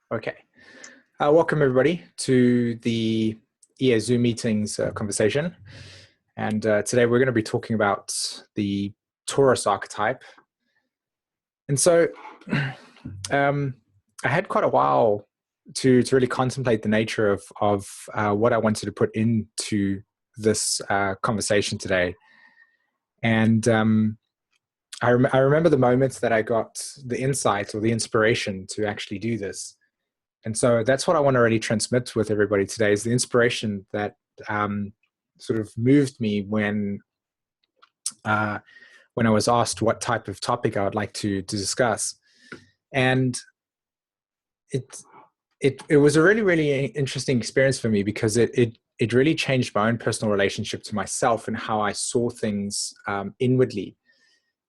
Okay. Welcome everybody to the EA Zoom meetings conversation. And today we're going to be talking about the Taurus archetype. And so I had quite a while to really contemplate the nature of what I wanted to put into this conversation today. And I remember the moment that I got the insight or the inspiration to actually do this. And so that's what I want to really transmit with everybody today, is the inspiration that sort of moved me when I was asked what type of topic I would like to discuss. And it was a really interesting experience for me, because it really changed my own personal relationship to myself and how I saw things inwardly.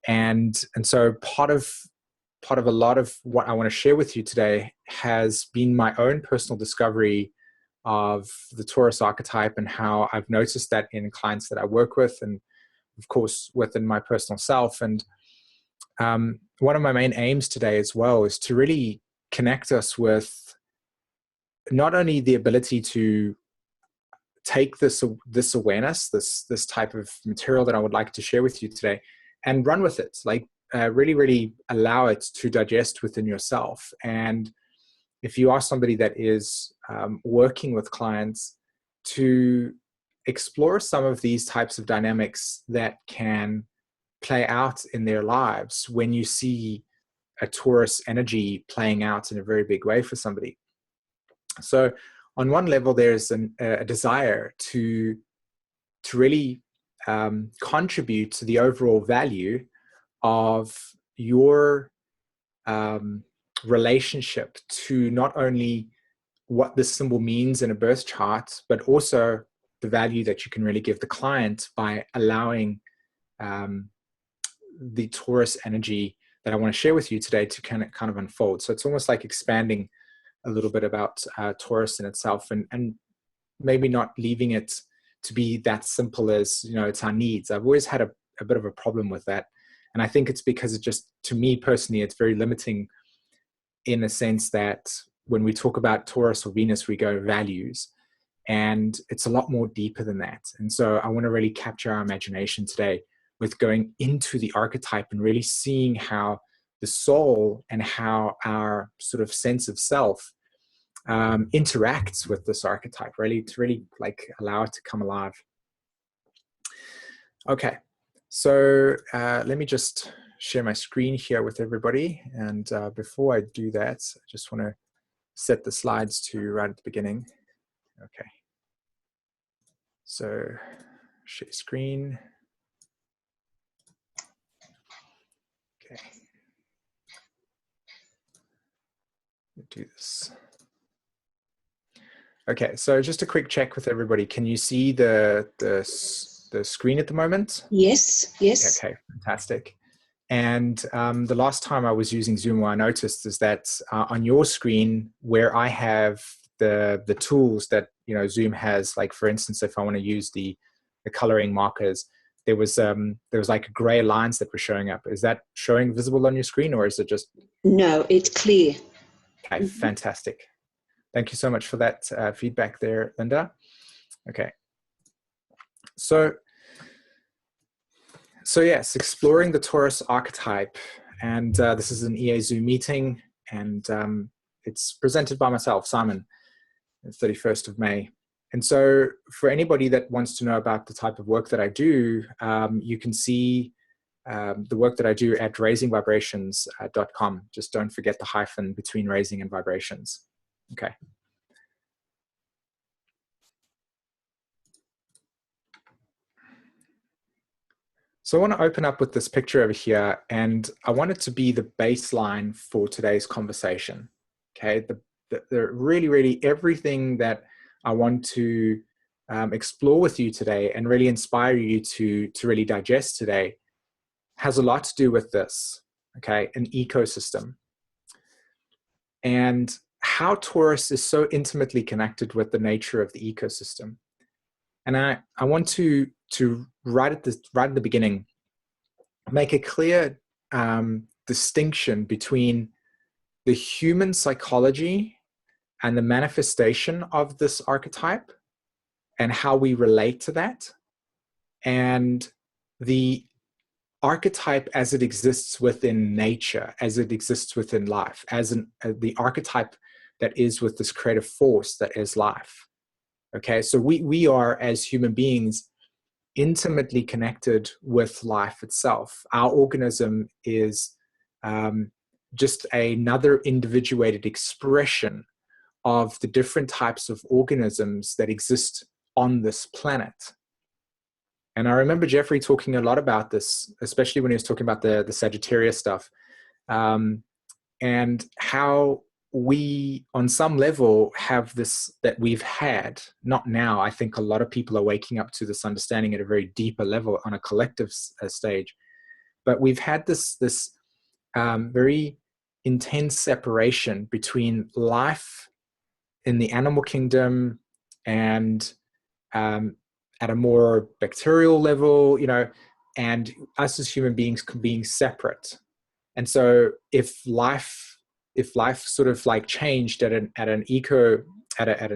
And so part of a lot of what I want to share with you today has been my own personal discovery of the Taurus archetype and how I've noticed that in clients that I work with, and of course within my personal self. And one of my main aims today as well is to really connect us with not only the ability to take this awareness, this type of material that I would like to share with you today, and run with it, like really allow it to digest within yourself. And if you are somebody that is working with clients, to explore some of these types of dynamics that can play out in their lives when you see a Taurus energy playing out in a very big way for somebody. So on one level, there's a desire to really contribute to the overall value of your relationship to not only what this symbol means in a birth chart, but also the value that you can really give the client by allowing the Taurus energy that I want to share with you today to kind of unfold. So it's almost like expanding a little bit about Taurus in itself, and maybe not leaving it to be that simple as, it's our needs. I've always had a bit of a problem with that. And I think it's because it just, to me personally, it's very limiting in a sense that when we talk about Taurus or Venus, we go values, and it's a lot more deeper than that. And so I want to really capture our imagination today with going into the archetype and really seeing how the soul and how our sort of sense of self interacts with this archetype, really, to really like allow it to come alive. Okay. So let me just share my screen here with everybody. And before I do that, I just want to set the slides to right at the beginning. Okay. So share screen. Okay. Let's do this. Okay. So just a quick check with everybody. Can you see the screen at the moment? Yes. Okay, fantastic. And the last time I was using Zoom, what I noticed is that on your screen, where I have the tools that Zoom has, like for instance, if I want to use the coloring markers, there was like gray lines that were showing up. Is that showing visible on your screen, or is it just? No, it's clear. Okay, fantastic. Thank you so much for that feedback there, Linda. Okay. So yes, exploring the Taurus archetype, and this is an EA Zoom meeting, and it's presented by myself, SΥmµN, the 31st of May. And so for anybody that wants to know about the type of work that I do, you can see the work that I do at raisingvibrations.com. Just don't forget the hyphen between raising and vibrations. Okay. So I want to open up with this picture over here, and I want it to be the baseline for today's conversation. Okay, the really everything that I want to explore with you today and really inspire you to really digest today has a lot to do with this. Okay, an ecosystem, and how Taurus is so intimately connected with the nature of the ecosystem. And I want to right at the beginning, make a clear distinction between the human psychology and the manifestation of this archetype and how we relate to that, and the archetype as it exists within nature, as it exists within life, as the archetype that is with this creative force that is life. Okay, so we are, as human beings, intimately connected with life itself. Our organism is just another individuated expression of the different types of organisms that exist on this planet. And I remember Jeffrey talking a lot about this, especially when he was talking about the Sagittarius stuff, and how we, on some level, have this that we've had, not now. I think a lot of people are waking up to this understanding at a very deeper level on a collective stage. But we've had this very intense separation between life in the animal kingdom and at a more bacterial level, and us as human beings being separate. And so if life sort of like changed at an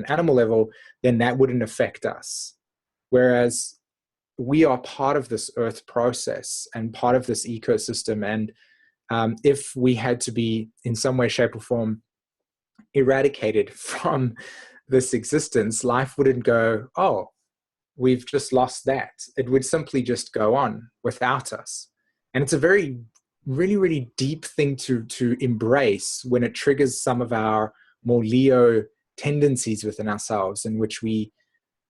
animal level, then that wouldn't affect us. Whereas we are part of this earth process and part of this ecosystem. And if we had to be in some way, shape, or form eradicated from this existence, life wouldn't go, oh, we've just lost that. It would simply just go on without us. And it's a very, really, really deep thing to embrace when it triggers some of our more Leo tendencies within ourselves, in which we,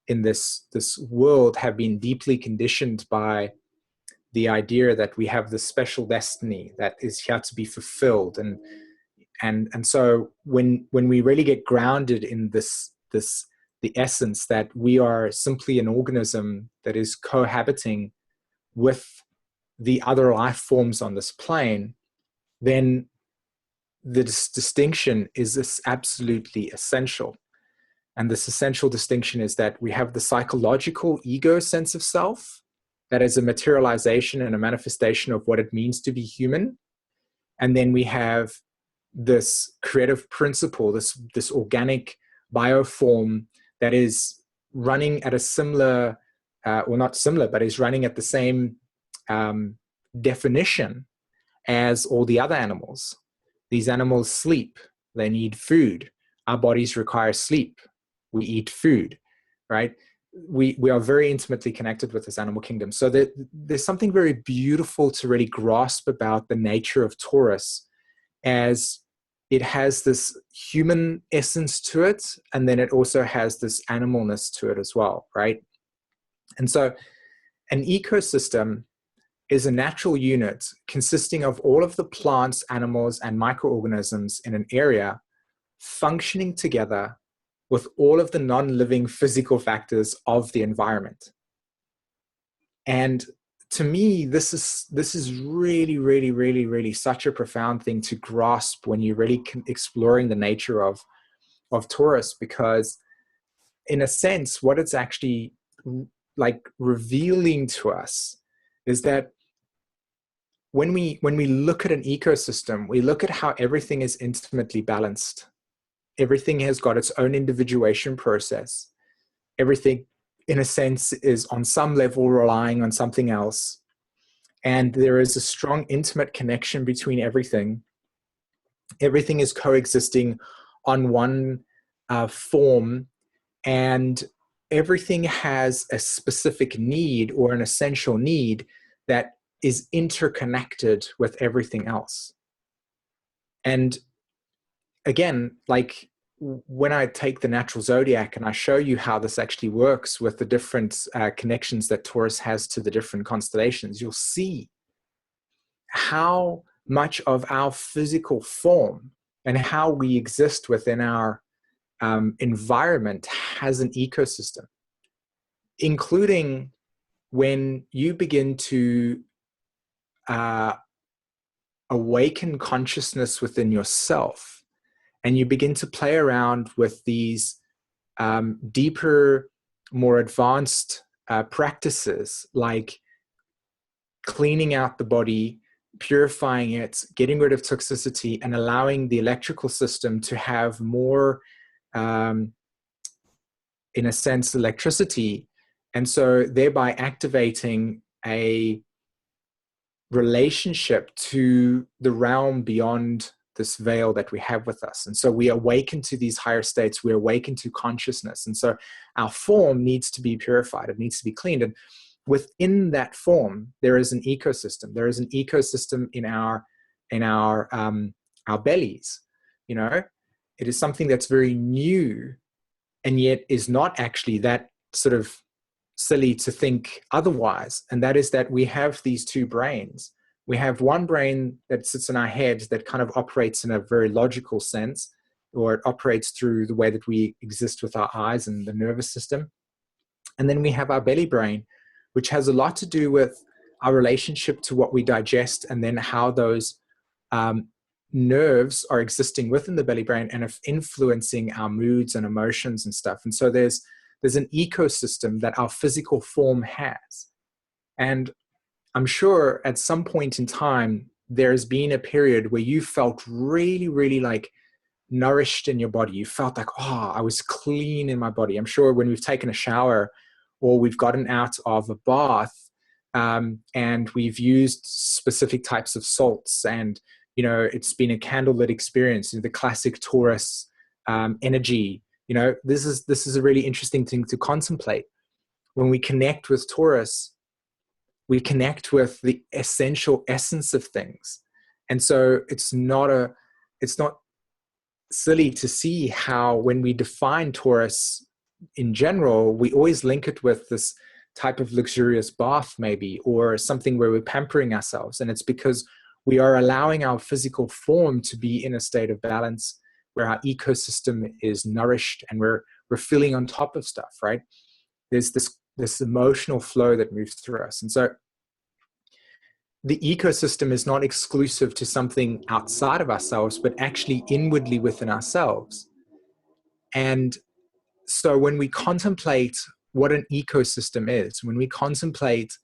in this world, have been deeply conditioned by the idea that we have this special destiny that is here to be fulfilled. And so when we really get grounded in the essence that we are simply an organism that is cohabiting with the other life forms on this plane, then this distinction is this absolutely essential. And this essential distinction is that we have the psychological ego sense of self, that is a materialization and a manifestation of what it means to be human. And then we have this creative principle, this organic bioform that is running at a similar, or not similar, but is running at the same definition as all the other animals. These animals sleep, they need food. Our bodies require sleep, we eat food, right? We are very intimately connected with this animal kingdom. So there's something very beautiful to really grasp about the nature of Taurus, as it has this human essence to it, and then it also has this animalness to it as well, right? And so an ecosystem is a natural unit consisting of all of the plants, animals, and microorganisms in an area functioning together with all of the non-living physical factors of the environment. And to me, this is really, really, really, really such a profound thing to grasp when you're really exploring the nature of Taurus, because in a sense, what it's actually like revealing to us is that when we look at an ecosystem, we look at how everything is intimately balanced. Everything has got its own individuation process. Everything, in a sense, is on some level relying on something else. And there is a strong, intimate connection between everything. Everything is coexisting on one form, and everything has a specific need or an essential need that is interconnected with everything else. And again, like when I take the natural zodiac and I show you how this actually works with the different connections that Taurus has to the different constellations, you'll see how much of our physical form and how we exist within our environment has an ecosystem, including when you begin to awaken consciousness within yourself, and you begin to play around with these deeper, more advanced practices, like cleaning out the body, purifying it, getting rid of toxicity, and allowing the electrical system to have more in a sense, electricity, and so thereby activating a relationship to the realm beyond this veil that we have with us. And so we awaken to these higher states, we awaken to consciousness. And so our form needs to be purified, it needs to be cleaned. And within that form, there is an ecosystem. There is an ecosystem in our bellies. You know, it is something that's very new, and yet is not actually that sort of silly to think otherwise. And that is that we have these two brains. We have one brain that sits in our head that kind of operates in a very logical sense, or it operates through the way that we exist with our eyes and the nervous system. And then we have our belly brain, which has a lot to do with our relationship to what we digest, and then how those nerves are existing within the belly brain and influencing our moods and emotions and stuff. And so there's an ecosystem that our physical form has. And I'm sure at some point in time, there's been a period where you felt really, really like nourished in your body. You felt like, oh, I was clean in my body. I'm sure when we've taken a shower or we've gotten out of a bath, and we've used specific types of salts, and, you know, it's been a candlelit experience, the classic Taurus energy. You know, this is a really interesting thing to contemplate. When we connect with Taurus, we connect with the essential essence of things. And so it's not silly to see how, when we define Taurus in general, we always link it with this type of luxurious bath maybe, or something where we're pampering ourselves. And it's because we are allowing our physical form to be in a state of balance, where our ecosystem is nourished and we're feeling on top of stuff, right? There's this emotional flow that moves through us. And so the ecosystem is not exclusive to something outside of ourselves, but actually inwardly within ourselves. And so when we contemplate what an ecosystem is, when we contemplate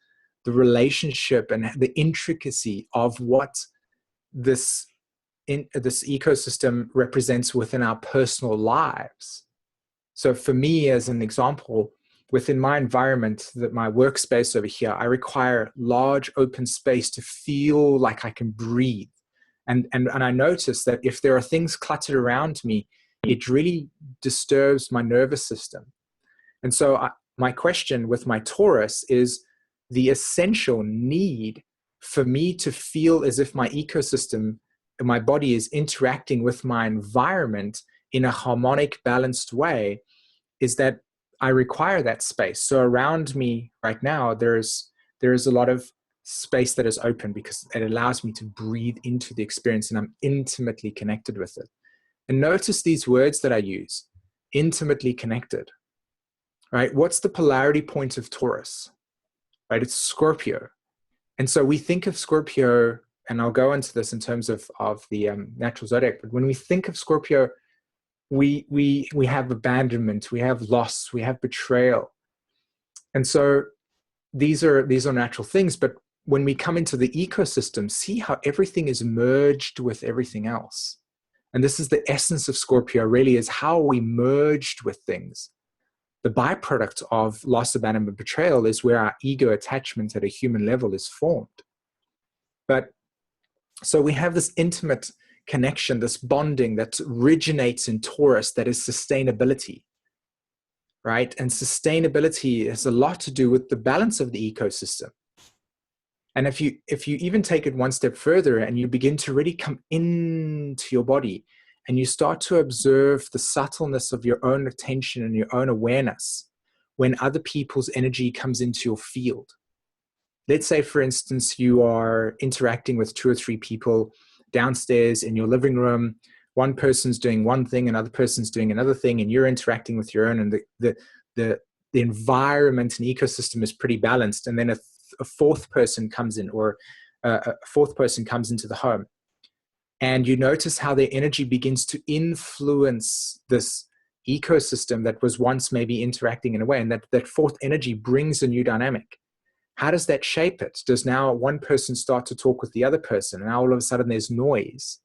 the relationship and the intricacy of what this ecosystem represents within our personal lives. So for me, as an example, within my environment, my workspace over here, I require large open space to feel like I can breathe. And I notice that if there are things cluttered around me, it really disturbs my nervous system. And so my question with my Taurus is the essential need for me to feel as if my ecosystem and my body is interacting with my environment in a harmonic, balanced way, is that I require that space. So around me right now, there is a lot of space that is open, because it allows me to breathe into the experience, and I'm intimately connected with it. And notice these words that I use: intimately connected, right? What's the polarity point of Taurus, right? It's Scorpio. And so we think of Scorpio, and I'll go into this in terms of the natural zodiac, but when we think of Scorpio, we have abandonment, we have loss, we have betrayal. And so these are natural things. But when we come into the ecosystem, see how everything is merged with everything else. And this is the essence of Scorpio, really, is how we merged with things. The byproduct of loss, abandonment, betrayal is where our ego attachment at a human level is formed. But so we have this intimate connection, this bonding that originates in Taurus, that is sustainability, right? And sustainability has a lot to do with the balance of the ecosystem. And if you even take it one step further and you begin to really come into your body and you start to observe the subtleness of your own attention and your own awareness when other people's energy comes into your field. Let's say, for instance, you are interacting with 2 or 3 people downstairs in your living room. One person's doing one thing, another person's doing another thing, and you're interacting with your own, and the environment and ecosystem is pretty balanced. And then a fourth person comes in, or a fourth person comes into the home, and you notice how their energy begins to influence this ecosystem that was once maybe interacting in a way, and that fourth energy brings a new dynamic. How does that shape it? Does now one person start to talk with the other person, and now all of a sudden there's noise,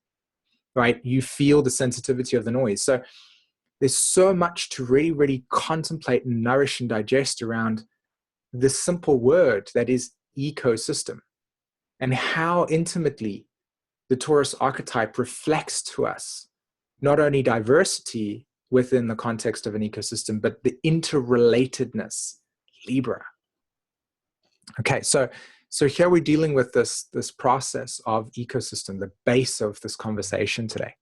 right? You feel the sensitivity of the noise. So there's so much to really, really contemplate and nourish and digest around this simple word that is ecosystem, and how intimately the Taurus archetype reflects to us not only diversity within the context of an ecosystem, but the interrelatedness, Libra. Okay, so here we're dealing with this process of ecosystem, the base of this conversation today.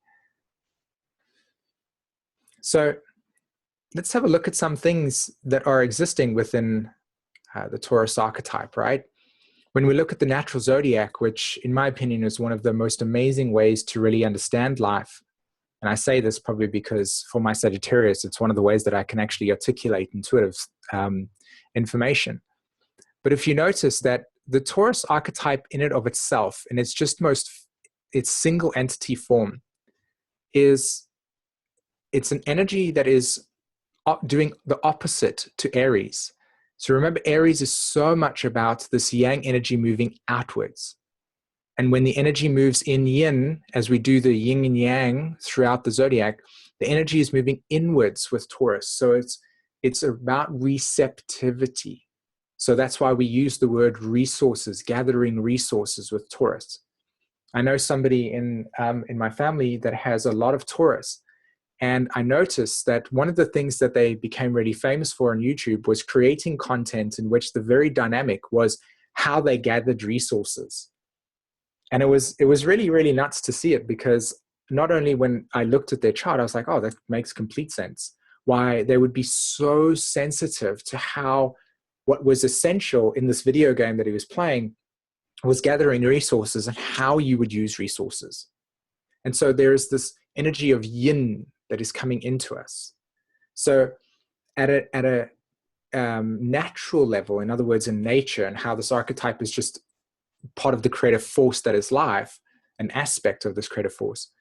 So let's have a look at some things that are existing within the Taurus archetype, right? When we look at the natural zodiac, which in my opinion is one of the most amazing ways to really understand life, and I say this probably because for my Sagittarius, it's one of the ways that I can actually articulate intuitive information. But if you notice that the Taurus archetype in and of itself, in its single entity form, it's an energy that is doing the opposite to Aries. So remember, Aries is so much about this yang energy moving outwards. And when the energy moves in yin, as we do the yin and yang throughout the zodiac, the energy is moving inwards with Taurus. So it's about receptivity. So that's why we use the word resources, gathering resources with Taurus. I know somebody in my family that has a lot of Taurus. And I noticed that one of the things that they became really famous for on YouTube was creating content in which the very dynamic was how they gathered resources. And it was really, really nuts to see it, because not only when I looked at their chart, I was like, oh, that makes complete sense. Why they would be so sensitive to how what was essential in this video game that he was playing was gathering resources and how you would use resources. And so there is this energy of yin that is coming into us. So at a natural level, in other words, in nature, and how this archetype is just part of the creative force that is life, an aspect of this creative force,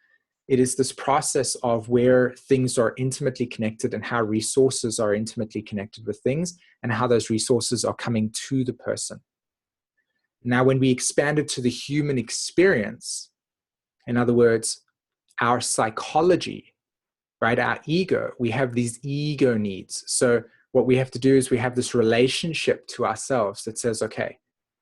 it is this process of where things are intimately connected and how resources are intimately connected with things and how those resources are coming to the person. Now, when we expand it to the human experience, in other words, our psychology, right, our ego, we have these ego needs. So what we have to do is we have this relationship to ourselves that says, okay,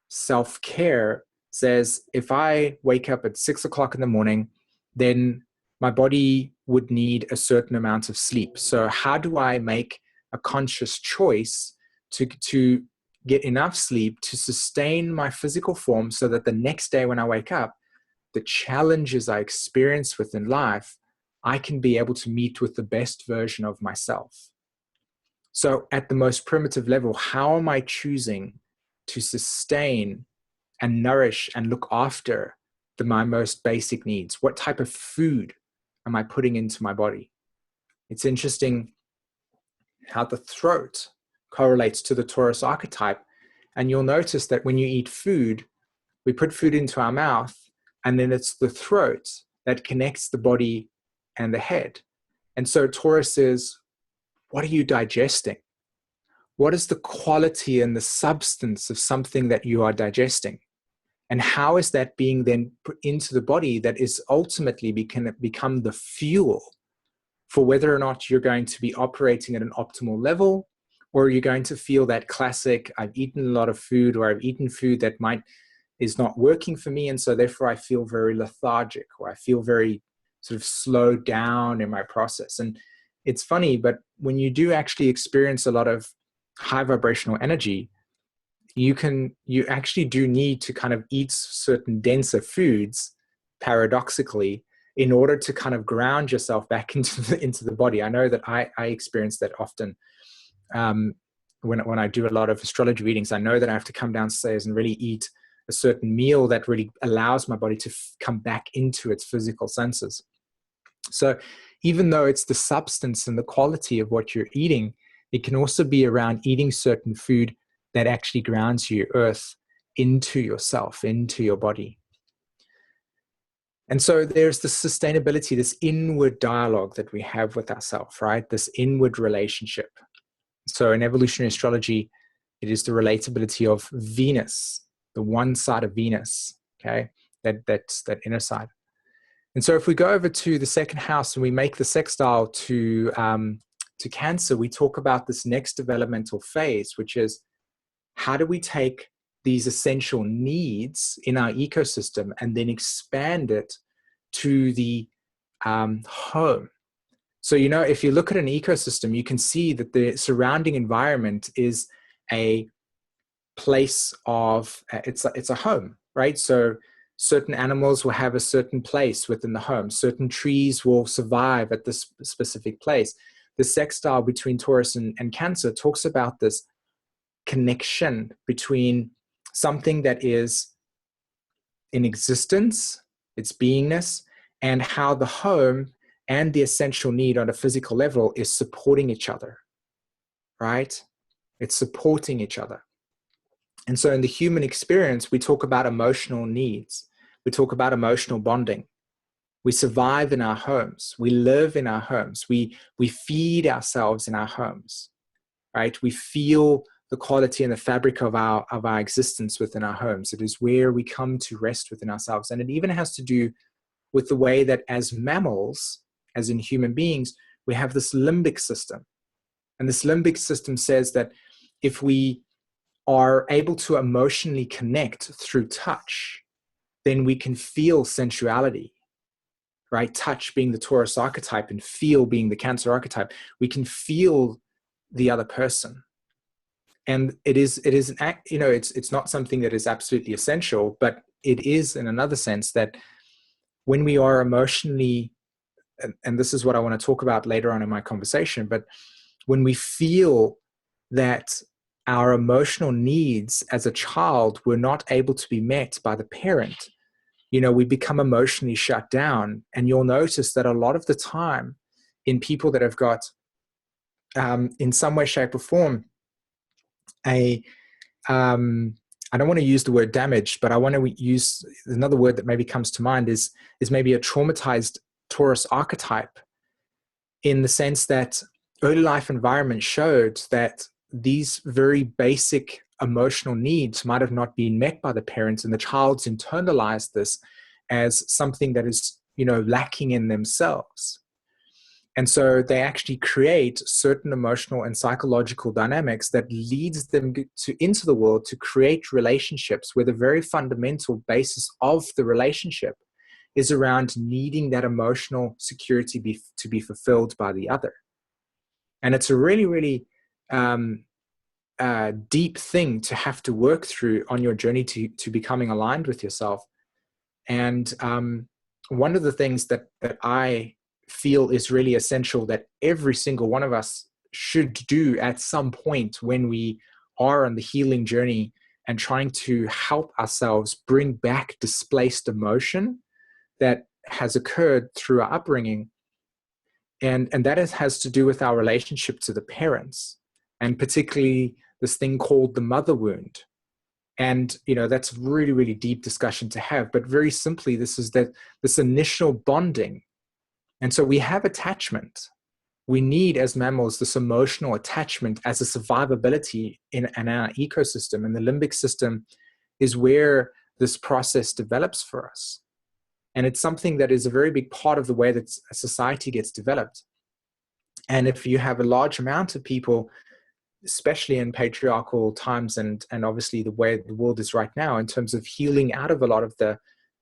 self-care says if I wake up at 6 o'clock in the morning, then my body would need a certain amount of sleep. So how do I make a conscious choice to get enough sleep to sustain my physical form so that the next day when I wake up, the challenges I experience within life, I can be able to meet with the best version of myself. So at the most primitive level, how am I choosing to sustain and nourish and look after my most basic needs? What type of food am I putting into my body? It's interesting how the throat correlates to the Taurus archetype. And you'll notice that when you eat food, we put food into our mouth, and then it's the throat that connects the body and the head. And so Taurus is, what are you digesting? What is the quality and the substance of something that you are digesting? And how is that being then put into the body that is ultimately become the fuel for whether or not you're going to be operating at an optimal level, or you're going to feel that classic, I've eaten a lot of food, or I've eaten food that is not working for me, and so therefore I feel very lethargic, or I feel very sort of slowed down in my process. And it's funny, but when you do actually experience a lot of high vibrational energy, you actually do need to kind of eat certain denser foods, paradoxically, in order to kind of ground yourself back into the body. I know that I experience that often. When I do a lot of astrology readings, I know that I have to come downstairs and really eat a certain meal that really allows my body to come back into its physical senses. So even though it's the substance and the quality of what you're eating, it can also be around eating certain food that actually grounds you, earth, into yourself, into your body. And so there's this sustainability, this inward dialogue that we have with ourselves, right? This inward relationship. So in evolutionary astrology, it is the relatability of Venus, the one side of Venus, okay? That's that inner side. And so if we go over to the second house and we make the sextile to Cancer, we talk about this next developmental phase, which is how do we take these essential needs in our ecosystem and then expand it to the home. So, you know, if you look at an ecosystem, you can see that the surrounding environment is a place of, it's a home, right? So certain animals will have a certain place within the home. Certain trees will survive at this specific place. The sextile between Taurus and Cancer talks about this connection between something that is in existence, its beingness, and how the home and the essential need on a physical level is supporting each other, right? It's supporting each other. And so in the human experience, we talk about emotional needs. We talk about emotional bonding. We survive in our homes. We live in our homes. We feed ourselves in our homes, right? We feel the quality and the fabric of our existence within our homes. It is where we come to rest within ourselves. And it even has to do with the way that as mammals, as in human beings, we have this limbic system. And this limbic system says that if we are able to emotionally connect through touch, then we can feel sensuality, right? Touch being the Taurus archetype and feel being the Cancer archetype. We can feel the other person. And it is an act, you know, it's not something that is absolutely essential, but it is in another sense that when we are emotionally, and this is what I want to talk about later on in my conversation, but when we feel that our emotional needs as a child were not able to be met by the parent, you know, we become emotionally shut down. And you'll notice that a lot of the time in people that have got, in some way, shape, or form, I don't want to use the word damage, but I want to use another word that maybe comes to mind is maybe a traumatized Taurus archetype, in the sense that early life environment showed that these very basic emotional needs might have not been met by the parents, and the child's internalized this as something that is, you know, lacking in themselves. And so they actually create certain emotional and psychological dynamics that leads them into the world to create relationships where the very fundamental basis of the relationship is around needing that emotional security to be fulfilled by the other. And it's a really, really deep thing to have to work through on your journey to becoming aligned with yourself. And one of the things that I feel is really essential that every single one of us should do at some point when we are on the healing journey and trying to help ourselves bring back displaced emotion that has occurred through our upbringing. And that has to do with our relationship to the parents, and particularly this thing called the mother wound. And, you know, that's really, really deep discussion to have. But very simply, this is that this initial bonding. And so we have attachment. We need, as mammals, this emotional attachment as a survivability in our ecosystem. And the limbic system is where this process develops for us. And it's something that is a very big part of the way that society gets developed. And if you have a large amount of people, especially in patriarchal times and obviously the way the world is right now, in terms of healing out of a lot of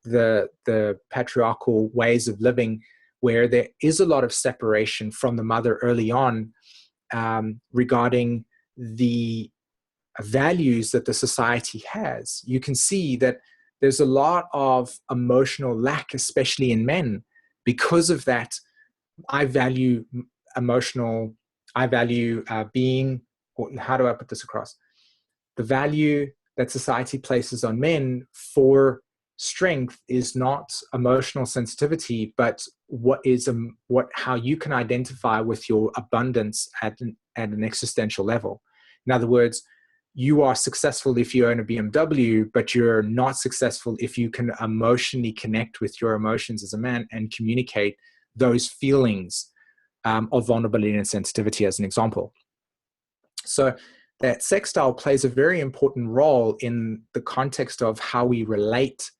the patriarchal ways of living, where there is a lot of separation from the mother early on, regarding the values that the society has, you can see that there's a lot of emotional lack, especially in men, because of that. I value being, or how do I put this across? The value that society places on men for strength is not emotional sensitivity, but how you can identify with your abundance at an existential level. In other words, you are successful if you own a BMW, but you're not successful if you can emotionally connect with your emotions as a man and communicate those feelings of vulnerability and sensitivity, as an example. So that sextile plays a very important role in the context of how we relate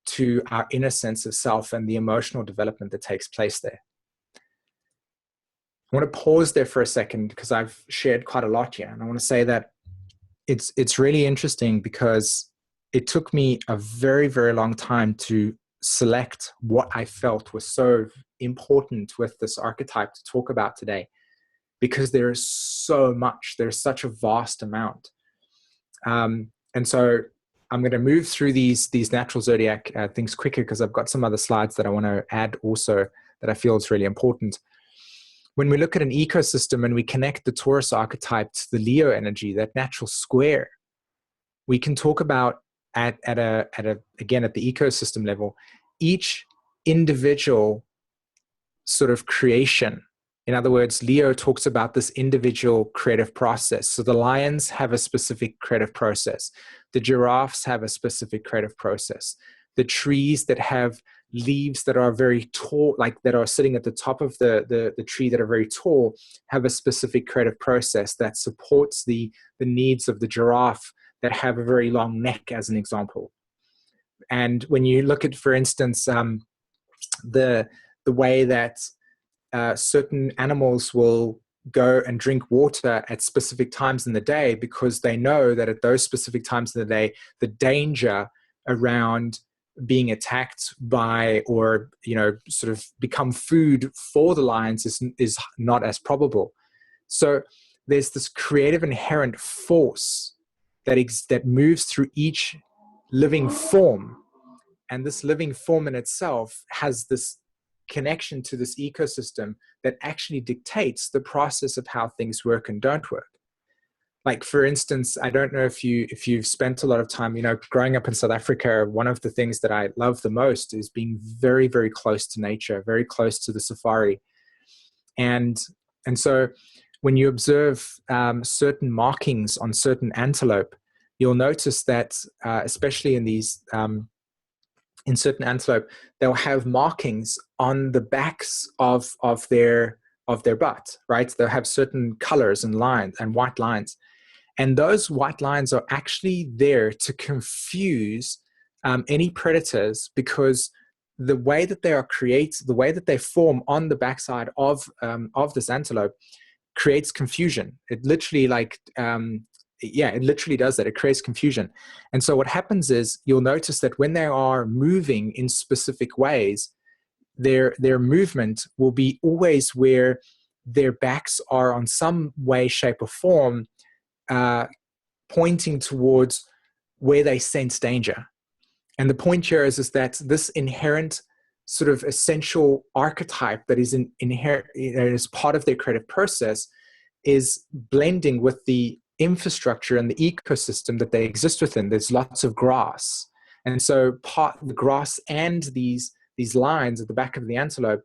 to our inner sense of self and the emotional development that takes place there. I want to pause there for a second because I've shared quite a lot here. And I want to say that it's really interesting because it took me a very, very long time to select what I felt was so important with this archetype to talk about today, because there is so much, there's such a vast amount. And so I'm going to move through these natural zodiac things quicker because I've got some other slides that I want to add also that I feel is really important. When we look at an ecosystem and we connect the Taurus archetype to the Leo energy, that natural square, we can talk about again at the ecosystem level, each individual sort of creation. In other words, Leo talks about this individual creative process. So the lions have a specific creative process. The giraffes have a specific creative process. The trees that have leaves that are very tall, like that are sitting at the top of the tree that are very tall, have a specific creative process that supports the needs of the giraffe that have a very long neck, as an example. And when you look at, for instance, the way that certain animals will go and drink water at specific times in the day, because they know that at those specific times in the day, the danger around being attacked by, or sort of become food for the lions is not as probable. So there's this creative inherent force that moves through each living form, and this living form in itself has this connection to this ecosystem that actually dictates the process of how things work and don't work. Like, for instance, I don't know if you've spent a lot of time, growing up in South Africa, one of the things that I love the most is being very, very close to nature, very close to the safari. And so when you observe certain markings on certain antelope, you'll notice that, especially in these, in certain antelope, they'll have markings on the backs of their butt, right? They'll have certain colors and lines and white lines. And those white lines are actually there to confuse any predators, because the way that they are created, the way that they form on the backside of this antelope creates confusion. It literally it literally does that. It creates confusion. And so what happens is, you'll notice that when they are moving in specific ways, their movement will be always where their backs are on some way, shape, or form pointing towards where they sense danger. And the point here is that this inherent sort of essential archetype that is inherent as part of their creative process is blending with the infrastructure and the ecosystem that they exist within. There's lots of grass. And so the grass and these lines at the back of the antelope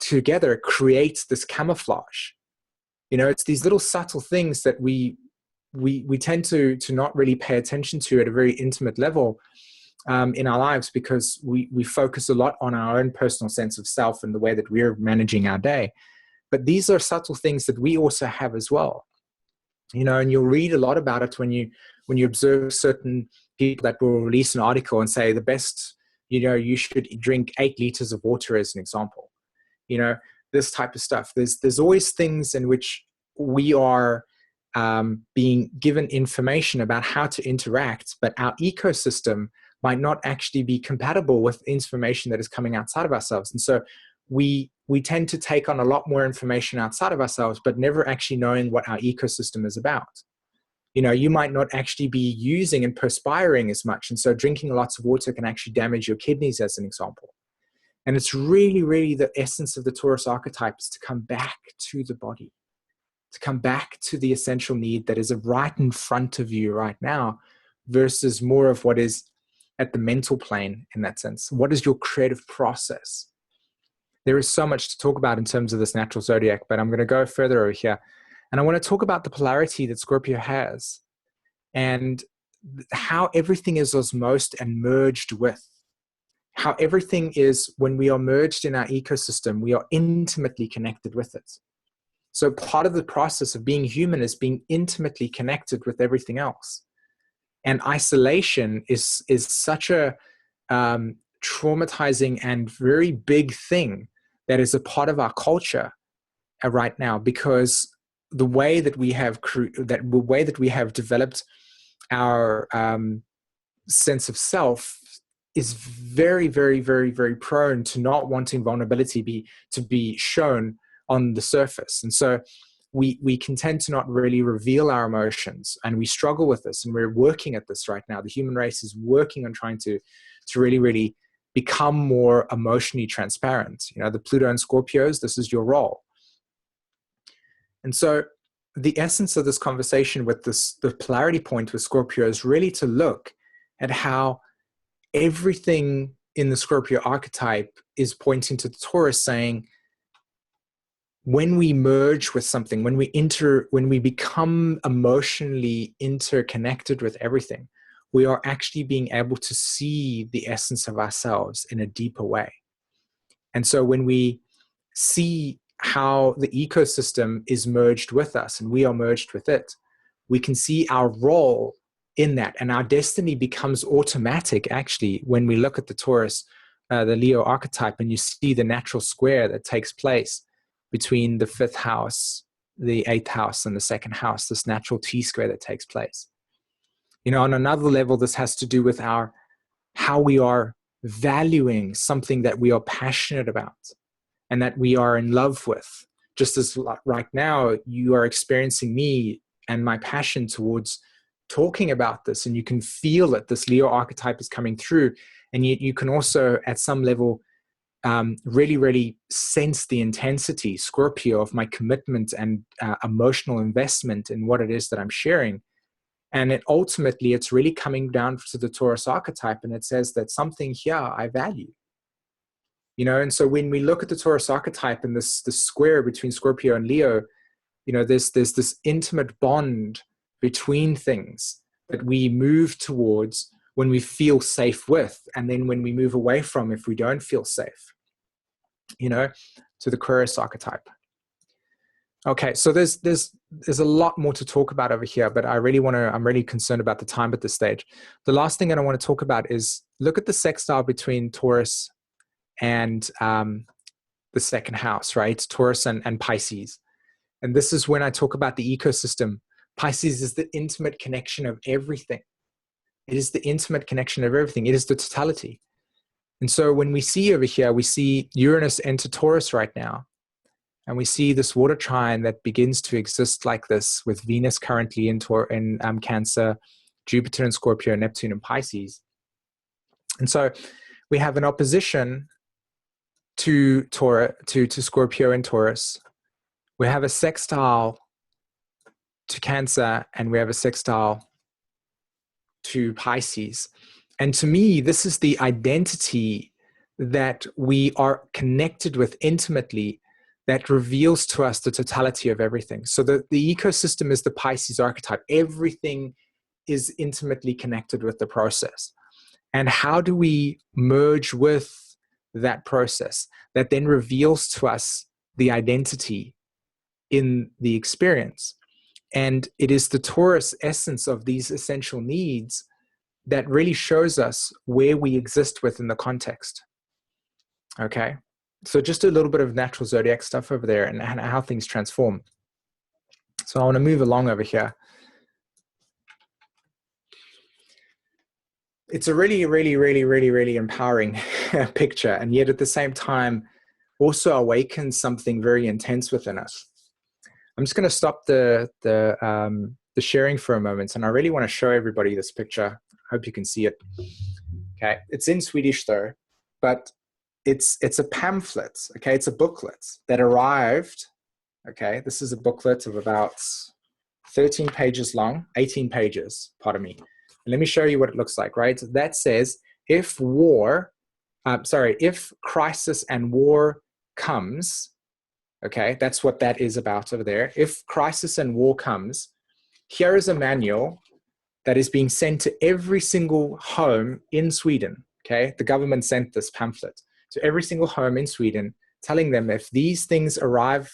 together creates this camouflage. It's these little subtle things that we tend to not really pay attention to at a very intimate level in our lives, because we focus a lot on our own personal sense of self and the way that we're managing our day. But these are subtle things that we also have as well. And you'll read a lot about it when you observe certain people that will release an article and say the best, you should drink 8 liters of water, as an example. This type of stuff. There's always things in which we are being given information about how to interact, but our ecosystem might not actually be compatible with information that is coming outside of ourselves. And so we tend to take on a lot more information outside of ourselves, but never actually knowing what our ecosystem is about. You might not actually be using and perspiring as much. And so drinking lots of water can actually damage your kidneys, as an example. And it's really, really the essence of the Taurus archetype is to come back to the body, to come back to the essential need that is right in front of you right now, versus more of what is at the mental plane in that sense. What is your creative process? There is so much to talk about in terms of this natural zodiac, but I'm going to go further over here. And I want to talk about the polarity that Scorpio has, and how everything is osmosed and merged with. How everything is, when we are merged in our ecosystem, we are intimately connected with it. So part of the process of being human is being intimately connected with everything else. And isolation is such a traumatizing and very big thing that is a part of our culture right now, because the way that we have developed our sense of self is very, very, very, very prone to not wanting vulnerability to be shown on the surface. And so we can tend to not really reveal our emotions, and we struggle with this, and we're working at this right now. The human race is working on trying to really, really become more emotionally transparent. You know, the Pluto and Scorpios, this is your role. And so the essence of this conversation with the polarity point with Scorpio is really to look at how everything in the Scorpio archetype is pointing to the Taurus, saying, when we merge with something, when we become emotionally interconnected with everything, we are actually being able to see the essence of ourselves in a deeper way. And so when we see how the ecosystem is merged with us and we are merged with it, we can see our role in that, and our destiny becomes automatic actually when we look at the Taurus, the Leo archetype, and you see the natural square that takes place between the 5th house, the 8th house, and the 2nd house, this natural T-square that takes place. You know, on another level, this has to do with how we are valuing something that we are passionate about and that we are in love with. Just as right now, you are experiencing me and my passion towards talking about this, and you can feel that this Leo archetype is coming through, and you can also, at some level, really, really sense the intensity, Scorpio, of my commitment and emotional investment in what it is that I'm sharing. And ultimately, it's really coming down to the Taurus archetype, and it says that something here I value. You know, and so when we look at the Taurus archetype and this square between Scorpio and Leo, you know, there's this intimate bond between things that we move towards when we feel safe with, and then when we move away from if we don't feel safe, you know, to the Aquarius archetype. Okay, so there's a lot more to talk about over here, but I'm really concerned about the time at this stage. The last thing that I want to talk about is look at the sextile between Taurus and the 2nd house, right? Taurus and Pisces. And this is when I talk about the ecosystem. Pisces is the intimate connection of everything. It is the intimate connection of everything. It is the totality. And so when we see over here, we see Uranus enter Taurus right now. And we see this water trine that begins to exist like this, with Venus currently in Cancer, Jupiter in Scorpio, Neptune in Pisces. And so we have an opposition to Scorpio and Taurus. We have a sextile to Cancer, and we have a sextile to Pisces. And to me, this is the identity that we are connected with intimately, that reveals to us the totality of everything. So the ecosystem is the Pisces archetype. Everything is intimately connected with the process. And how do we merge with that process that then reveals to us the identity in the experience? And it is the Taurus essence of these essential needs that really shows us where we exist within the context. Okay? So just a little bit of natural zodiac stuff over there and how things transform. So I want to move along over here. It's a really, really, really, really, really empowering picture, and yet at the same time also awakens something very intense within us. I'm just going to stop the sharing for a moment, and I really want to show everybody this picture. I hope you can see it. Okay, it's in Swedish though, but it's a pamphlet. Okay, it's a booklet that arrived. Okay, this is a booklet of about 13 pages long, 18 pages, pardon me. And let me show you what it looks like, right? That says, if crisis and war comes, okay, that's what that is about over there. If crisis and war comes, here is a manual that is being sent to every single home in Sweden, okay? The government sent this pamphlet to every single home in Sweden, telling them if these things arrive,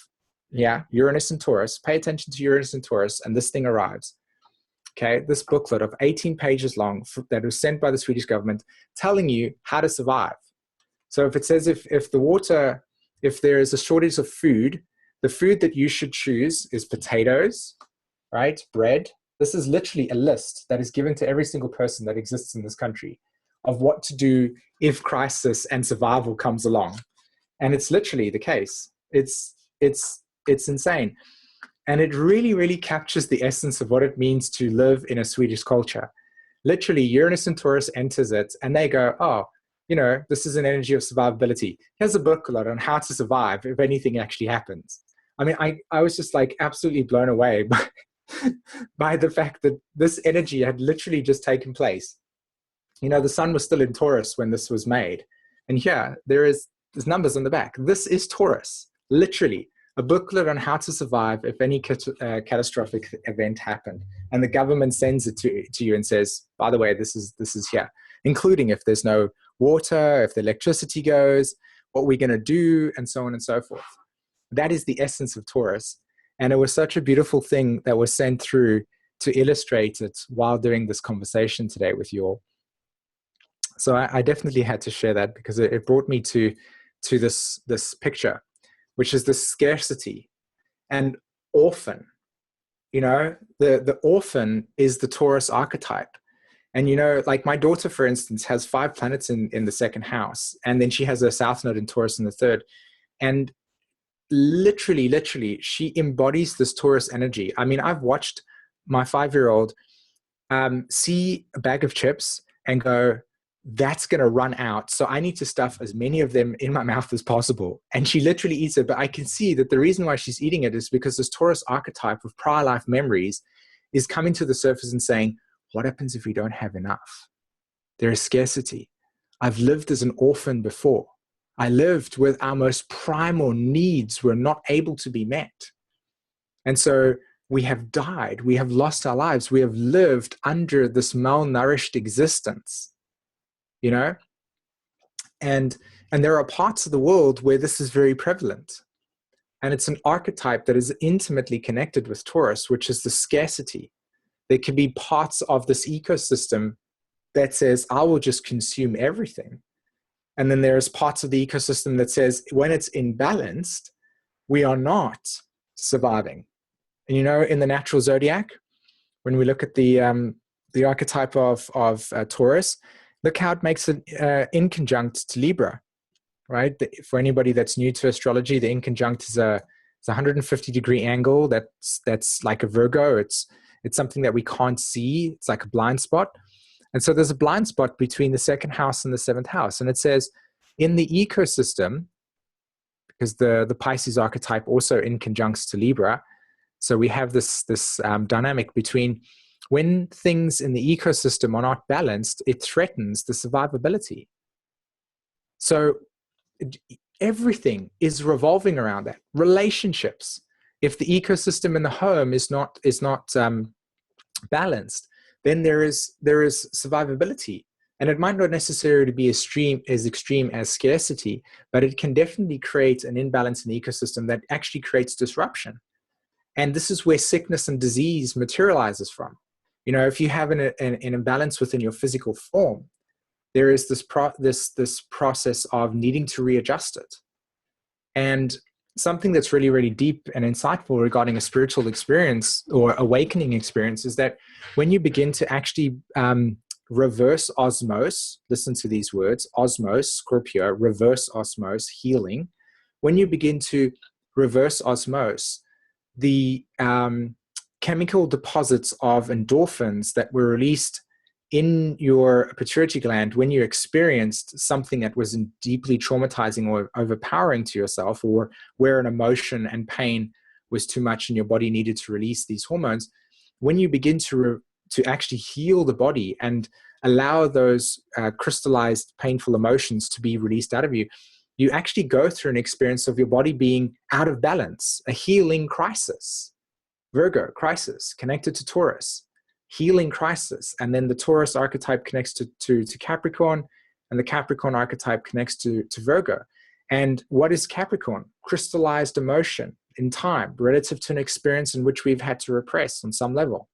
yeah, Uranus and Taurus, pay attention to Uranus and Taurus, and this thing arrives, okay, this booklet of 18 pages long that was sent by the Swedish government telling you how to survive. So if it says if there is a shortage of food, the food that you should choose is potatoes, right? Bread. This is literally a list that is given to every single person that exists in this country of what to do if crisis and survival comes along. And it's literally the case. It's insane. And it really, really captures the essence of what it means to live in a Swedish culture. Literally, Uranus and Taurus enters it, and they go, oh, you know, this is an energy of survivability. Here's a booklet on how to survive if anything actually happens. I mean, I was just like absolutely blown away by the fact that this energy had literally just taken place. You know, the sun was still in Taurus when this was made. And here, there's numbers on the back. This is Taurus, literally. A booklet on how to survive if any catastrophic event happened. And the government sends it to you and says, by the way, this is here, including if there's no water, if the electricity goes, what we're going to do, and so on and so forth. That is the essence of Taurus. And it was such a beautiful thing that was sent through to illustrate it while doing this conversation today with you all. So I definitely had to share that because it brought me to this picture, which is the scarcity and orphan. You know, the orphan is the Taurus archetype. And, you know, like my daughter, for instance, has 5 planets in the second house. And then she has a south node in Taurus in the third. And literally, she embodies this Taurus energy. I mean, I've watched my 5-year-old see a bag of chips and go, that's going to run out. So I need to stuff as many of them in my mouth as possible. And she literally eats it. But I can see that the reason why she's eating it is because this Taurus archetype of prior life memories is coming to the surface and saying, what happens if we don't have enough? There is scarcity. I've lived as an orphan before. I lived with our most primal needs were not able to be met. And so we have died. We have lost our lives. We have lived under this malnourished existence. You know, and there are parts of the world where this is very prevalent. And it's an archetype that is intimately connected with Taurus, which is the scarcity. There can be parts of this ecosystem that says, I will just consume everything. And then there's parts of the ecosystem that says, when it's imbalanced, we are not surviving. And, you know, in the natural zodiac, when we look at the archetype of Taurus, look how it makes it inconjunct to Libra, right? For anybody that's new to astrology, the inconjunct is a 150-degree angle that's like a Virgo. It's something that we can't see. It's like a blind spot. And so there's a blind spot between the second house and the 7th house. And it says in the ecosystem, because the Pisces archetype also inconjuncts to Libra, so we have this dynamic between when things in the ecosystem are not balanced, it threatens the survivability. So everything is revolving around that. Relationships. If the ecosystem in the home is not balanced, then there is survivability. And it might not necessarily be as extreme as scarcity, but it can definitely create an imbalance in the ecosystem that actually creates disruption. And this is where sickness and disease materializes from. You know, if you have an imbalance within your physical form, there is this process of needing to readjust it. And something that's really, really deep and insightful regarding a spiritual experience or awakening experience is that when you begin to actually reverse osmose, listen to these words, osmose, Scorpio, reverse osmose, healing. When you begin to reverse osmose, the chemical deposits of endorphins that were released in your pituitary gland when you experienced something that was deeply traumatizing or overpowering to yourself, or where an emotion and pain was too much and your body needed to release these hormones, when you begin to actually heal the body and allow those crystallized painful emotions to be released out of you, you actually go through an experience of your body being out of balance, a healing crisis. Virgo, crisis, connected to Taurus, healing crisis. And then the Taurus archetype connects to Capricorn, and the Capricorn archetype connects to Virgo. And what is Capricorn? Crystallized emotion in time, relative to an experience in which we've had to repress on some level.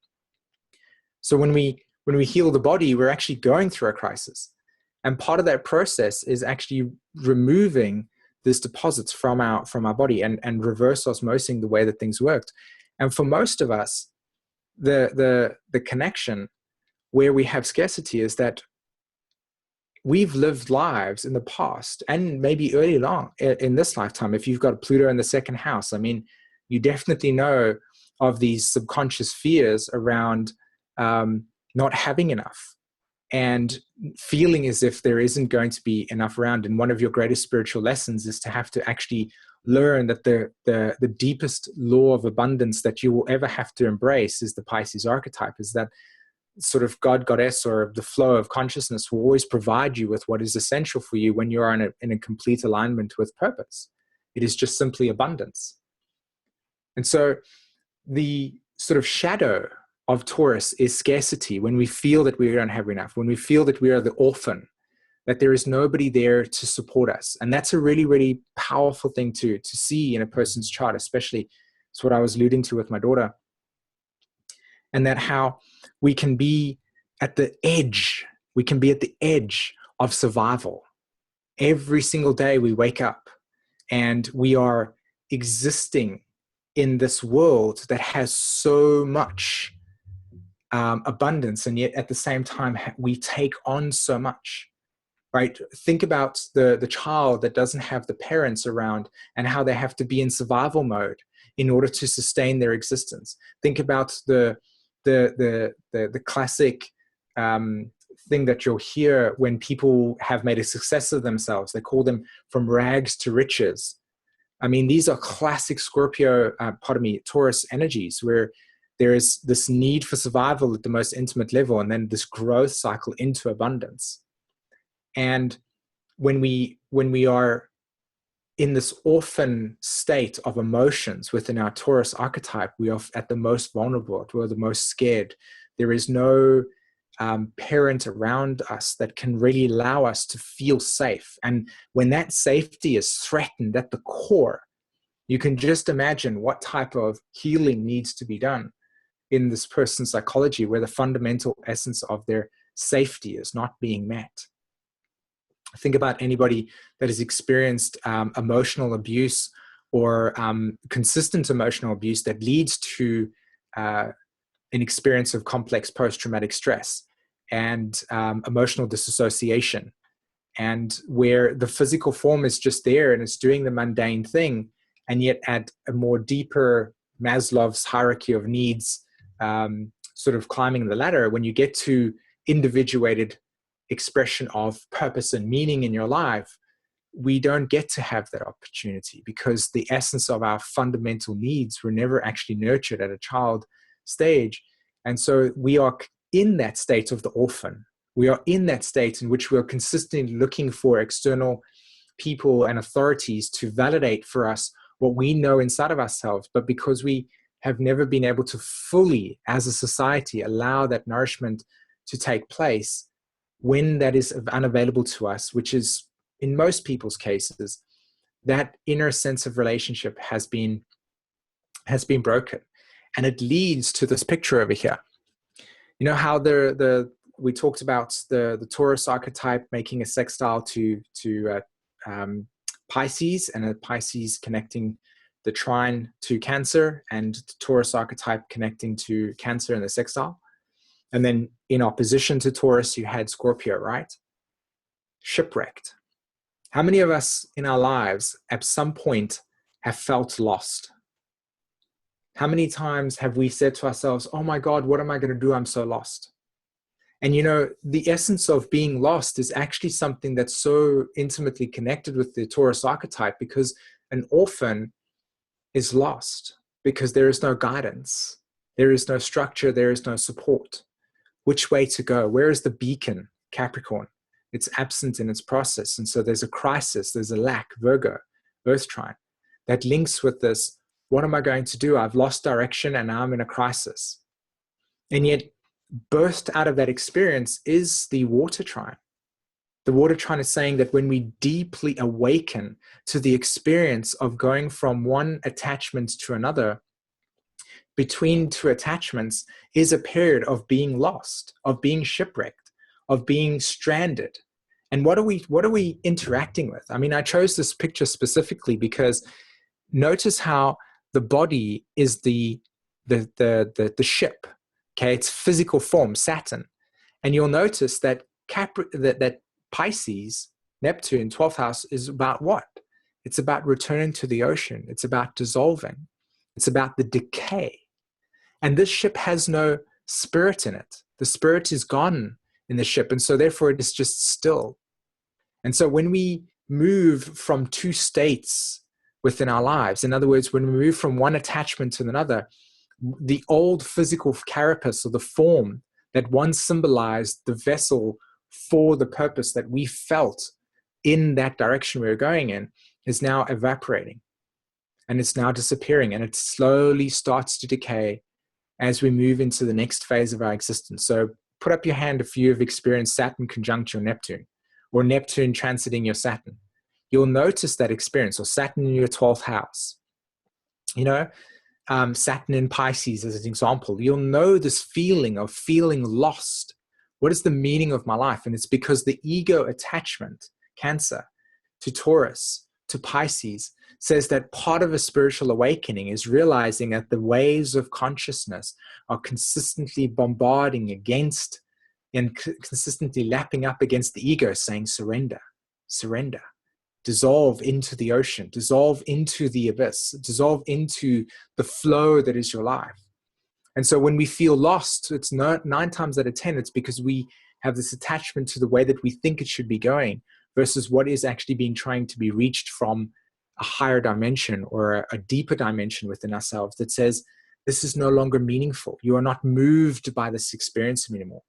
So when we heal the body, we're actually going through a crisis. And part of that process is actually removing these deposits from our body and reverse osmosing the way that things worked. And for most of us, the connection where we have scarcity is that we've lived lives in the past and maybe early on in this lifetime. If you've got Pluto in the second house, I mean, you definitely know of these subconscious fears around not having enough and feeling as if there isn't going to be enough around. And one of your greatest spiritual lessons is to have to actually learn that the deepest law of abundance that you will ever have to embrace is the Pisces archetype, is that sort of God, goddess, or the flow of consciousness will always provide you with what is essential for you when you are in a complete alignment with purpose. It is just simply abundance. And so the sort of shadow of Taurus is scarcity, when we feel that we don't have enough, when we feel that we are the orphan, that there is nobody there to support us. And that's a really, really powerful thing to see in a person's chart, especially. It's what I was alluding to with my daughter. And that how we can be at the edge, of survival. Every single day we wake up and we are existing in this world that has so much abundance, and yet at the same time we take on so much, right? Think about the child that doesn't have the parents around and how they have to be in survival mode in order to sustain their existence. Think about the classic thing that you'll hear when people have made a success of themselves. They call them from rags to riches. I mean, these are classic Taurus energies, where there is this need for survival at the most intimate level, and then this growth cycle into abundance. And when we are in this orphan state of emotions within our Taurus archetype, we are at the most vulnerable, we're the most scared. There is no parent around us that can really allow us to feel safe. And when that safety is threatened at the core, you can just imagine what type of healing needs to be done in this person's psychology, where the fundamental essence of their safety is not being met. Think about anybody that has experienced emotional abuse or consistent emotional abuse that leads to an experience of complex post-traumatic stress and emotional disassociation, and where the physical form is just there and it's doing the mundane thing, and yet at a more deeper Maslow's hierarchy of needs, sort of climbing the ladder, when you get to individuated expression of purpose and meaning in your life, we don't get to have that opportunity because the essence of our fundamental needs were never actually nurtured at a child stage. And so we are in that state of the orphan. We are in that state in which we're consistently looking for external people and authorities to validate for us what we know inside of ourselves. But because we have never been able to fully, as a society, allow that nourishment to take place, when that is unavailable to us, which is in most people's cases, that inner sense of relationship has been broken. And it leads to this picture over here. You know how we talked about the Taurus archetype making a sextile to Pisces, and a Pisces connecting the trine to Cancer, and the Taurus archetype connecting to Cancer in the sextile. And then in opposition to Taurus, you had Scorpio, right? Shipwrecked. How many of us in our lives at some point have felt lost? How many times have we said to ourselves, oh my God, what am I going to do? I'm so lost. And you know, the essence of being lost is actually something that's so intimately connected with the Taurus archetype, because an orphan is lost because there is no guidance. There is no structure. There is no support. Which way to go? Where is the beacon, Capricorn? It's absent in its process. And so there's a crisis, there's a lack, Virgo, Earth trine, that links with this. What am I going to do? I've lost direction and now I'm in a crisis. And yet, birthed out of that experience is the water trine. The water trine is saying that when we deeply awaken to the experience of going from one attachment to another, between two attachments is a period of being lost, of being shipwrecked, of being stranded. And what are we interacting with? I mean, I chose this picture specifically because notice how the body is the ship. Okay, it's physical form, Saturn. And you'll notice that that Pisces, Neptune, 12th house, is about what? It's about returning to the ocean. It's about dissolving. It's about the decay. And this ship has no spirit in it. The spirit is gone in the ship. And so therefore it is just still. And so when we move from two states within our lives, in other words, when we move from one attachment to another, the old physical carapace, or the form that once symbolized the vessel for the purpose that we felt in that direction we were going in, is now evaporating. And it's now disappearing. And it slowly starts to decay as we move into the next phase of our existence. So put up your hand if you have experienced Saturn conjunct your Neptune, or Neptune transiting your Saturn. You'll notice that experience, or Saturn in your 12th house. You know, Saturn in Pisces as an example. You'll know this feeling of feeling lost. What is the meaning of my life? And it's because the ego attachment, Cancer, to Taurus, to Pisces, says that part of a spiritual awakening is realizing that the waves of consciousness are consistently bombarding against and consistently lapping up against the ego, saying surrender, surrender, dissolve into the ocean, dissolve into the abyss, dissolve into the flow that is your life. And so when we feel lost, it's 9 times out of 10, it's because we have this attachment to the way that we think it should be going versus what is actually being trying to be reached from a higher dimension or a deeper dimension within ourselves that says, this is no longer meaningful. You are not moved by this experience anymore.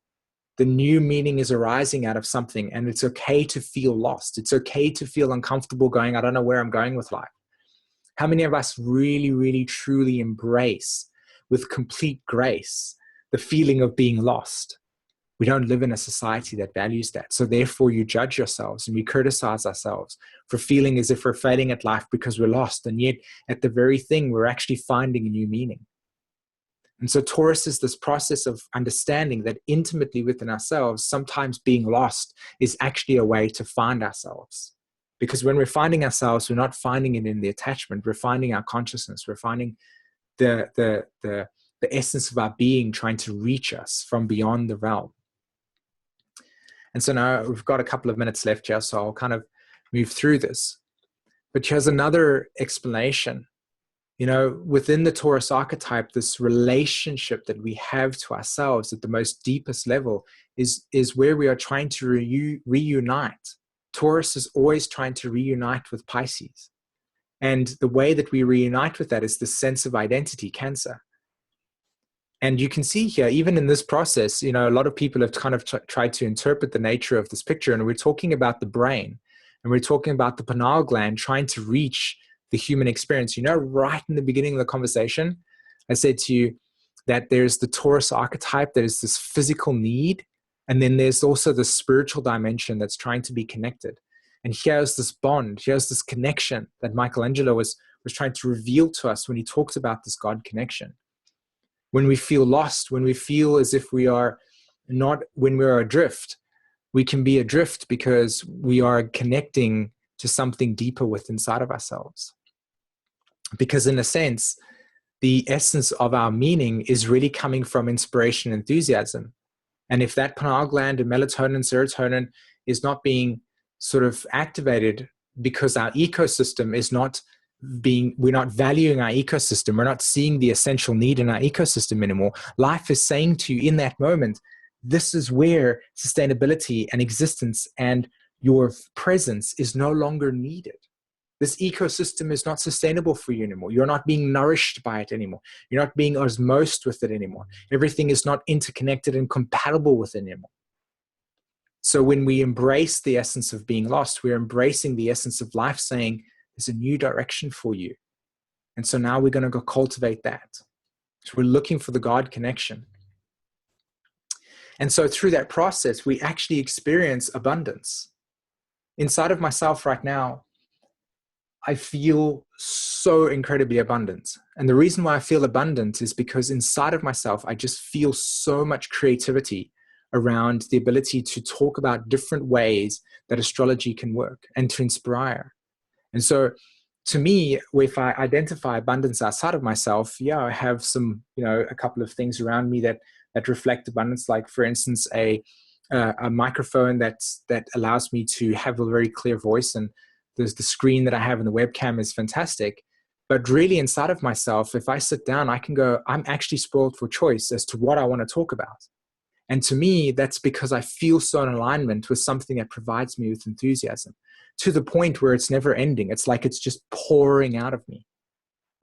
The new meaning is arising out of something, and it's okay to feel lost. It's okay to feel uncomfortable going, I don't know where I'm going with life. How many of us really, really, truly embrace with complete grace the feeling of being lost? We don't live in a society that values that. So therefore you judge yourselves and we criticize ourselves for feeling as if we're failing at life because we're lost. And yet at the very thing, we're actually finding a new meaning. And so Taurus is this process of understanding that intimately within ourselves, sometimes being lost is actually a way to find ourselves. Because when we're finding ourselves, we're not finding it in the attachment. We're finding our consciousness. We're finding the essence of our being trying to reach us from beyond the realm. And so now we've got a couple of minutes left here, so I'll kind of move through this. But here's another explanation. You know, within the Taurus archetype, this relationship that we have to ourselves at the most deepest level is where we are trying to reunite. Taurus is always trying to reunite with Pisces. And the way that we reunite with that is the sense of identity, Cancer. And you can see here, even in this process, you know, a lot of people have kind of tried to interpret the nature of this picture. And we're talking about the brain, and we're talking about the pineal gland trying to reach the human experience. You know, right in the beginning of the conversation, I said to you that there's the Taurus archetype, there's this physical need, and then there's also the spiritual dimension that's trying to be connected. And here's this bond, here's this connection that Michelangelo was trying to reveal to us when he talked about this God connection. When we feel lost, when we feel as if we are not, when we're adrift, we can be adrift because we are connecting to something deeper within inside of ourselves. Because in a sense, the essence of our meaning is really coming from inspiration and enthusiasm. And if that pineal gland and melatonin, serotonin is not being sort of activated because our ecosystem is not we're not valuing our ecosystem, we're not seeing the essential need in our ecosystem anymore, life is saying to you in that moment, this is where sustainability and existence and your presence is no longer needed. This ecosystem is not sustainable for you anymore. You're not being nourished by it anymore. You're not being osmosed with it anymore. Everything is not interconnected and compatible with it anymore. So when we embrace the essence of being lost, we're embracing the essence of life saying, there's a new direction for you. And so now we're going to go cultivate that. So we're looking for the God connection. And so through that process, we actually experience abundance. Inside of myself right now, I feel so incredibly abundant. And the reason why I feel abundant is because inside of myself, I just feel so much creativity around the ability to talk about different ways that astrology can work and to inspire. And so to me, if I identify abundance outside of myself, yeah, I have some, a couple of things around me that reflect abundance, like for instance, a microphone that allows me to have a very clear voice, and there's the screen that I have and the webcam is fantastic. But really inside of myself, if I sit down, I can go, I'm actually spoiled for choice as to what I want to talk about. And to me, that's because I feel so in alignment with something that provides me with enthusiasm, to the point where it's never ending. It's like it's just pouring out of me.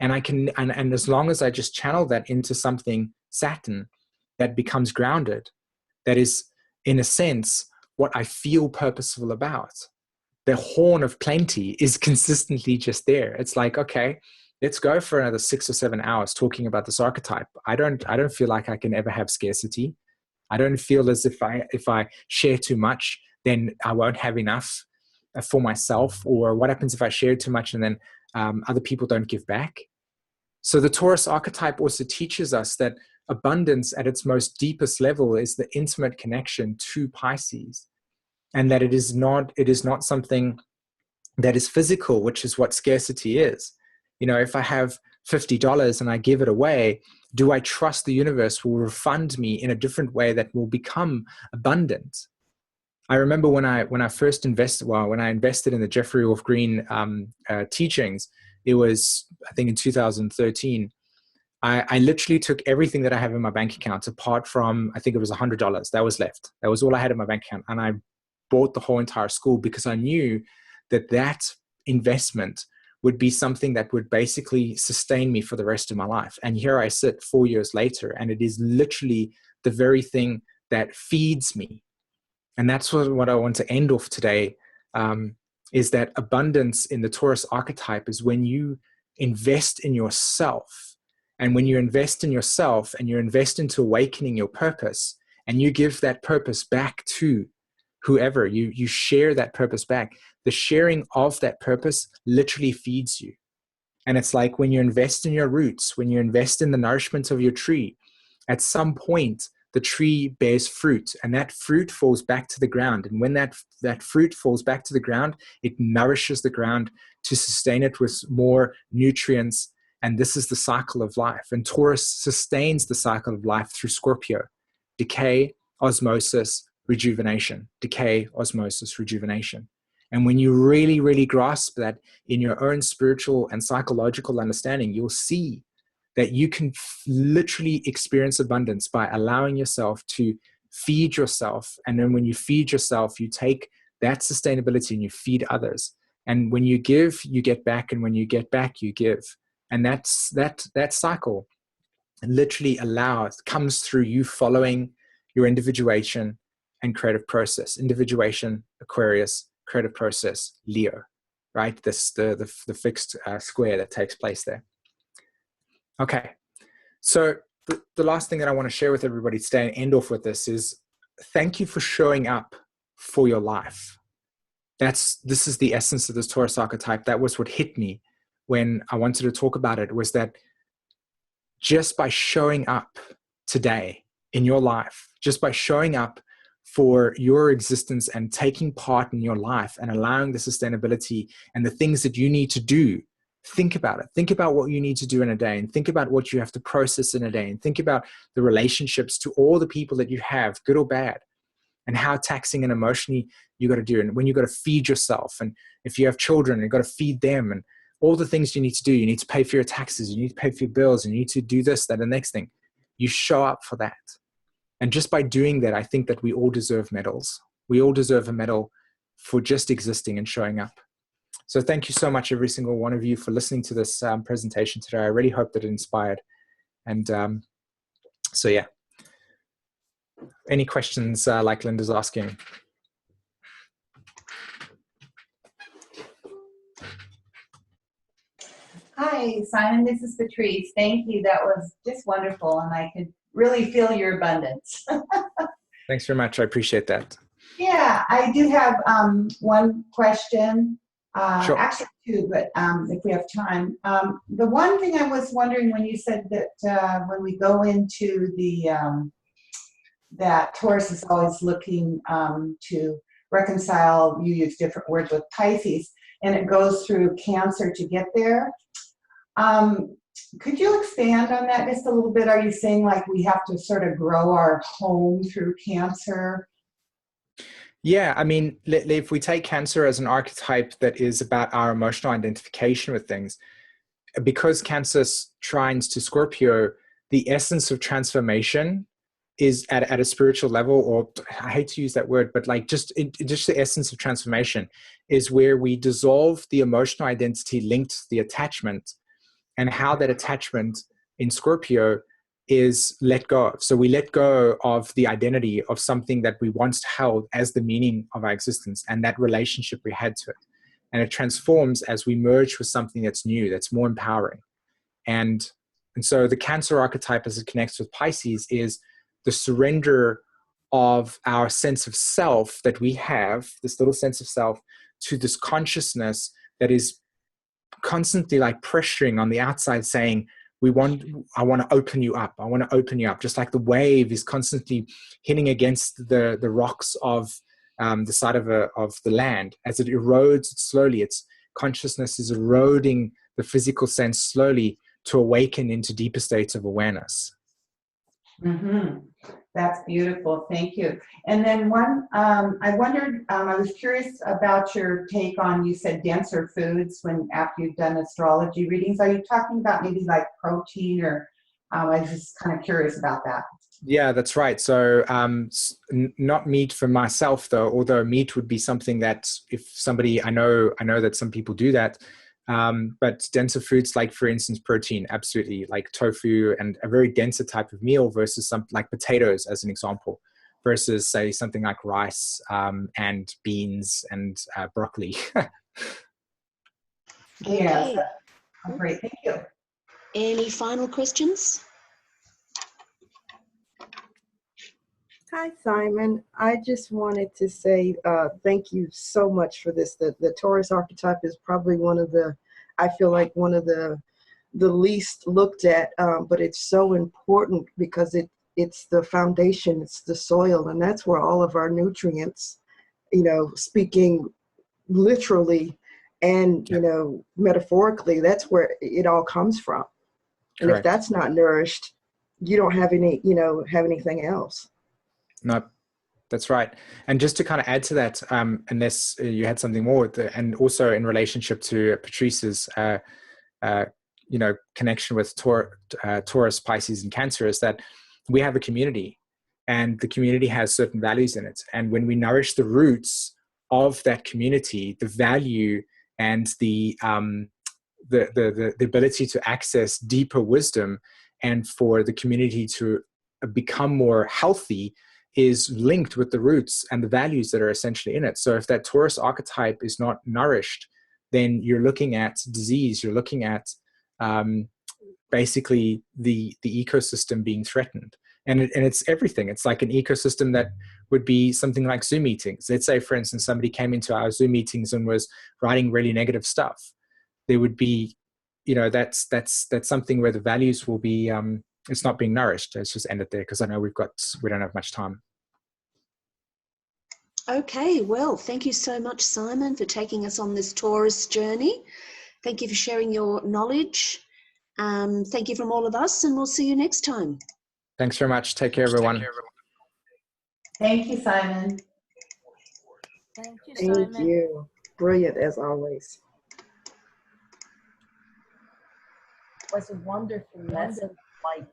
And I can, and as long as I just channel that into something Saturn that becomes grounded, that is, in a sense, what I feel purposeful about, the horn of plenty is consistently just there. It's like, okay, let's go for another 6 or 7 hours talking about this archetype. I don't feel like I can ever have scarcity. I don't feel as if I share too much, then I won't have enough for myself. Or what happens if I share too much and then other people don't give back? So the Taurus archetype also teaches us that abundance at its most deepest level is the intimate connection to Pisces, and that it is not something that is physical, which is what scarcity is. If I have $50 and I give it away, do I trust the universe will refund me in a different way that will become abundant? I remember when I first invested, when I invested in the Jeffrey Wolf Green teachings, it was, I think, in 2013. I literally took everything that I have in my bank account, apart from, I think it was $100 that was left. That was all I had in my bank account. And I bought the whole entire school because I knew that investment would be something that would basically sustain me for the rest of my life. And here I sit 4 years later, and it is literally the very thing that feeds me. And that's what I want to end off today, is that abundance in the Taurus archetype is when you invest in yourself. And when you invest in yourself and you invest into awakening your purpose, and you give that purpose back to whoever, you share that purpose back, the sharing of that purpose literally feeds you. And it's like when you invest in your roots, when you invest in the nourishment of your tree, at some point, the tree bears fruit, and that fruit falls back to the ground. And when that fruit falls back to the ground, it nourishes the ground to sustain it with more nutrients. And this is the cycle of life. And Taurus sustains the cycle of life through Scorpio: decay, osmosis, rejuvenation. Decay, osmosis, rejuvenation. And when you really, really grasp that in your own spiritual and psychological understanding, you'll see that you can literally experience abundance by allowing yourself to feed yourself. And then when you feed yourself, you take that sustainability and you feed others. And when you give, you get back. And when you get back, you give. And that cycle literally comes through you following your individuation and creative process. Individuation, Aquarius; creative process, Leo, right? This the fixed square that takes place there. Okay, so the last thing that I want to share with everybody today and end off with this is, thank you for showing up for your life. This is the essence of this Taurus archetype. That was what hit me when I wanted to talk about it, was that just by showing up today in your life, just by showing up for your existence and taking part in your life and allowing the sustainability and the things that you need to do, think about it. Think about what you need to do in a day, and think about what you have to process in a day, and think about the relationships to all the people that you have, good or bad, and how taxing and emotionally you got to do. And when you got to feed yourself, and if you have children, you got to feed them, and all the things you need to do. You need to pay for your taxes, you need to pay for your bills, and you need to do this, that, and the next thing. You show up for that. And just by doing that, I think that we all deserve medals. We all deserve a medal for just existing and showing up. So thank you so much, every single one of you, for listening to this presentation today. I really hope that it inspired. And so, yeah. Any questions like Linda's asking? Hi, Simon. This is Patrice. Thank you. That was just wonderful, and I could really feel your abundance. Thanks very much. I appreciate that. Yeah, I do have one question. Sure. Actually two, but if we have time. The one thing I was wondering when you said that when we go into the, that Taurus is always looking to reconcile, you use different words with Pisces, and it goes through Cancer to get there. Could you expand on that just a little bit? Are you saying like we have to sort of grow our home through Cancer? Yeah, I mean, if we take Cancer as an archetype that is about our emotional identification with things, because Cancer trines to Scorpio, the essence of transformation is at a spiritual level, or I hate to use that word, but like just the essence of transformation is where we dissolve the emotional identity linked to the attachment, and how that attachment in Scorpio is let go of. So we let go of the identity of something that we once held as the meaning of our existence and that relationship we had to it. And it transforms as we merge with something that's new, that's more empowering. And so the Cancer archetype, as it connects with Pisces, is the surrender of our sense of self that we have, this little sense of self, to this consciousness that is constantly like pressuring on the outside, saying, I want to open you up. I want to open you up. Just like the wave is constantly hitting against the rocks of the side of the land. As it erodes slowly, its consciousness is eroding the physical sense slowly to awaken into deeper states of awareness. Mm-hmm. That's beautiful. Thank you. And then one, I wondered, I was curious about your take on, you said denser foods when after you've done astrology readings. Are you talking about maybe like protein, or I was just kind of curious about that. Yeah, that's right. So not meat for myself, though, although meat would be something that if somebody, I know that some people do that. But denser foods, like for instance, protein, absolutely, like tofu and a very denser type of meal versus something like potatoes, as an example, versus say something like rice and beans and broccoli. Yes. Okay. Great. Thank you. Any final questions? Hi, Simon. I just wanted to say thank you so much for this. The Taurus archetype is probably one of the, I feel like one of the least looked at, but it's so important because it's the foundation, it's the soil, and that's where all of our nutrients, speaking literally and, metaphorically, that's where it all comes from. And Correct. if that's not nourished, you don't have have anything else. No, that's right. And just to kind of add to that, unless you had something more, and also in relationship to Patrice's, connection with Taurus, Pisces, and Cancer, is that we have a community, and the community has certain values in it. And when we nourish the roots of that community, the value and the ability to access deeper wisdom, and for the community to become more healthy, is linked with the roots and the values that are essentially in it. So if that Taurus archetype is not nourished, then you're looking at disease, you're looking at basically the ecosystem being threatened. And it's everything. It's like an ecosystem that would be something like Zoom meetings. Let's say, for instance, somebody came into our Zoom meetings and was writing really negative stuff. There would be, that's something where the values will be, it's not being nourished. Let's just end it there, because I know we don't have much time. Okay, well, thank you so much, Simon, for taking us on this Taurus journey. Thank you for sharing your knowledge. Thank you from all of us, and we'll see you next time. Thanks very much. Take care, everyone. Thank you, Simon. Thank you, Simon. Thank you. Brilliant as always. It was a wonderful lesson, like